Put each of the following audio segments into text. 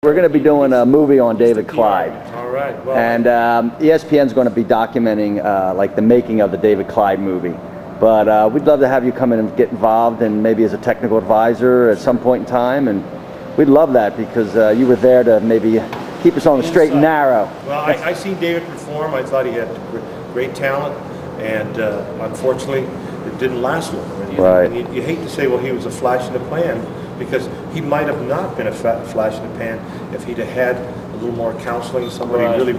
we're going to be doing a movie on David Clyde. All right. Well, and ESPN's going to be documenting like the making of the David Clyde movie. But we'd love to have you come in and get involved, and maybe as a technical advisor at some point in time. And we'd love that because you were there to maybe keep us on the straight and narrow. Well, I seen David perform. I thought he had great talent, and unfortunately, it didn't last long. Right. And you hate to say, well, he was a flash in the pan, because he might have not been a flash in the pan if he'd have had a little more counseling, somebody really,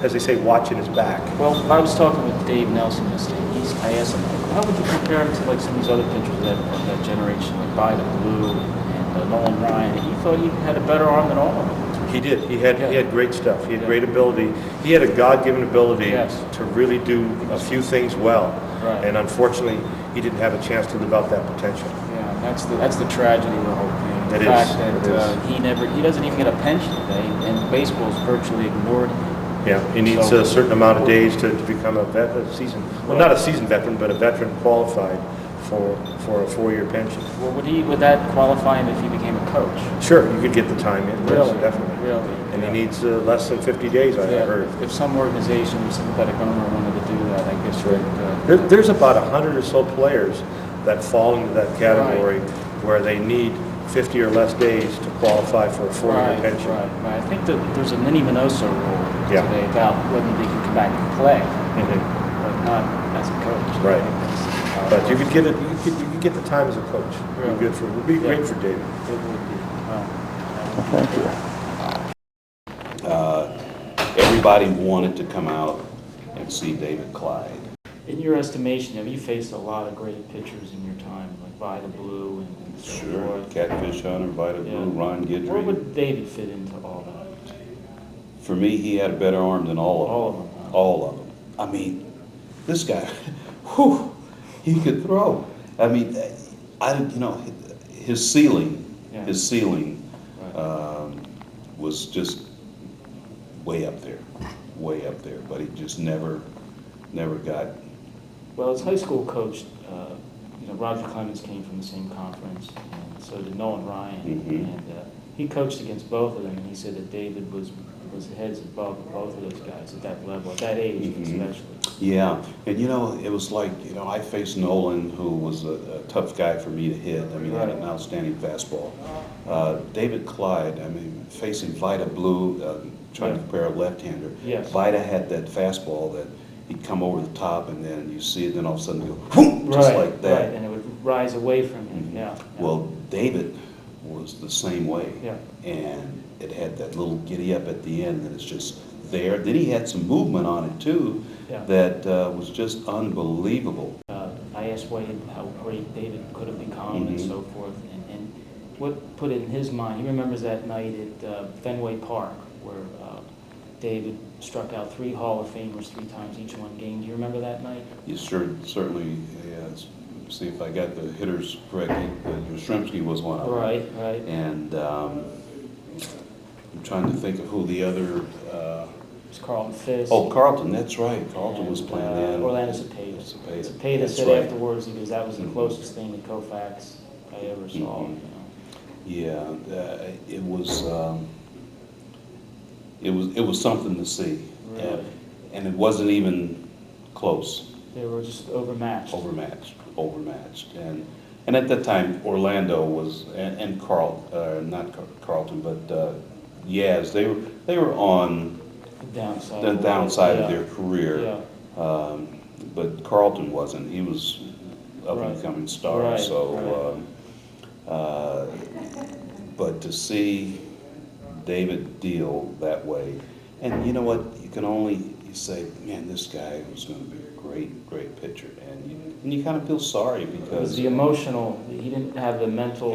as they say, watching his back. Well, I was talking with Dave Nelson yesterday. I asked him, how would you compare him to like some of these other pitchers of that generation, like By the Blue and Nolan Ryan? And he thought he had a better arm than all of them. He did. He had great stuff. He had great ability. He had a God-given ability to really do a few things well. Right. And unfortunately, he didn't have a chance to live out that potential. Yeah, and that's the tragedy of the whole thing. The It fact is. that he doesn't even get a pension today, and baseball is virtually ignored. Yeah, he needs a certain amount of days to become a not a seasoned veteran, but a veteran qualified for a 4-year pension. Well, would that qualify him if he became a coach? Sure, you could get the time in. Really? Definitely. Really? And he needs less than 50 days, I heard. If some organization, sympathetic owner wanted to do that, I guess There's about 100 or so players that fall into that category where they need 50 or less days to qualify for a 4-year pension. Right. I think that there's a Minnie Minoso rule today about whether they can come back and play, but not as a coach. Right. But you could get it. You could get the time as a coach. It would be great for David. It would be. Thank you. Everybody wanted to come out and see David Clyde. In your estimation, have you faced a lot of great pitchers in your time, like By the Blue and so forth? Catfish Hunter, By the Blue, Ron Guidry. Where would David fit into all that? For me, he had a better arm than all of them. All of them. All of them. I mean, this guy, whew, he could throw. I mean, his ceiling, was just way up there. But he just never got. Well, as high school coach, Roger Clemens came from the same conference, and so did Nolan Ryan, and he coached against both of them, and he said that David was heads above both of those guys at that level, at that age especially. Yeah, and it was like, I faced Nolan, who was a tough guy for me to hit. I mean, he had an outstanding fastball. David Clyde, facing Vida Blue, trying to compare a left-hander. Yes. Vida had that fastball that he'd come over the top, and then you see it, then all of a sudden go, whoom, just like that. Right, and it would rise away from him, Well, David was the same way. Yeah. And it had that little giddy up at the end, and it's just there. Then he had some movement on it, too, that was just unbelievable. I asked Wade how great David could have become and so forth, and what put it in his mind. He remembers that night at Fenway Park where David struck out 3 Hall of Famers 3 times each one game. Do you remember that night? You certainly, yeah. See if I got the hitters correctly. Yastrzemski was one of them. Right. And I'm trying to think of who the other. It was Carlton Fisk. Oh, Carlton, that's right. Carlton was playing then. Orlando Cepeda. Cepeda said afterwards, he goes, that was the closest thing to Koufax I ever saw. Yeah, it was something to see. Really? And it wasn't even close. They were just overmatched. Overmatched. And at that time, Orlando was, and not Carlton, but Yaz, they were on the downside of their career. Yeah. But Carlton wasn't. He was up and coming star. But to see David deal that way, and you know what, you can only say, man, this guy was going to be a great pitcher, and you kind of feel sorry because it was the emotional. He didn't have the mental,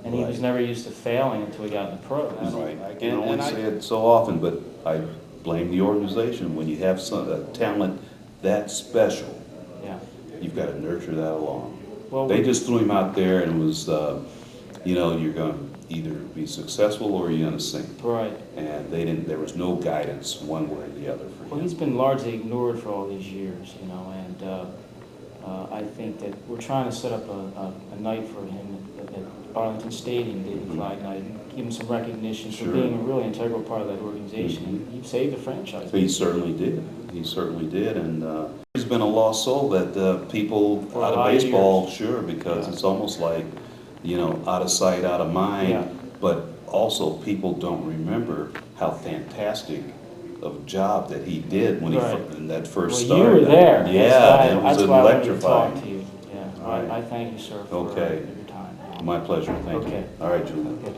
and he was never used to failing until he got in the pros. Right. I can only say it so often, but I blame the organization when you have a talent that special. Yeah. You've got to nurture that along. Well, they just threw him out there, and it was, you're going to either be successful or you're going to sink. Right. And they didn't. There was no guidance one way or the other for him. Well, he's been largely ignored for all these years, and I think that we're trying to set up a night for him at Arlington Stadium, David Clyde night. give him some recognition for Sure. being a really integral part of that organization. He saved the franchise. He certainly did. He certainly did, and he's been a lost soul that people For a out of lot of baseball, years. sure, because Yeah. it's almost like, you know, out of sight, out of mind. Yeah. But also, people don't remember how fantastic of a job that he did when Right. in that first Well, start. you were there. Yeah, it was That's why I wanted to electrifying. talk to you. Yeah, All right. I thank you, sir, for Okay. your time. My pleasure. Thank you. Okay. All right, Julie. Okay.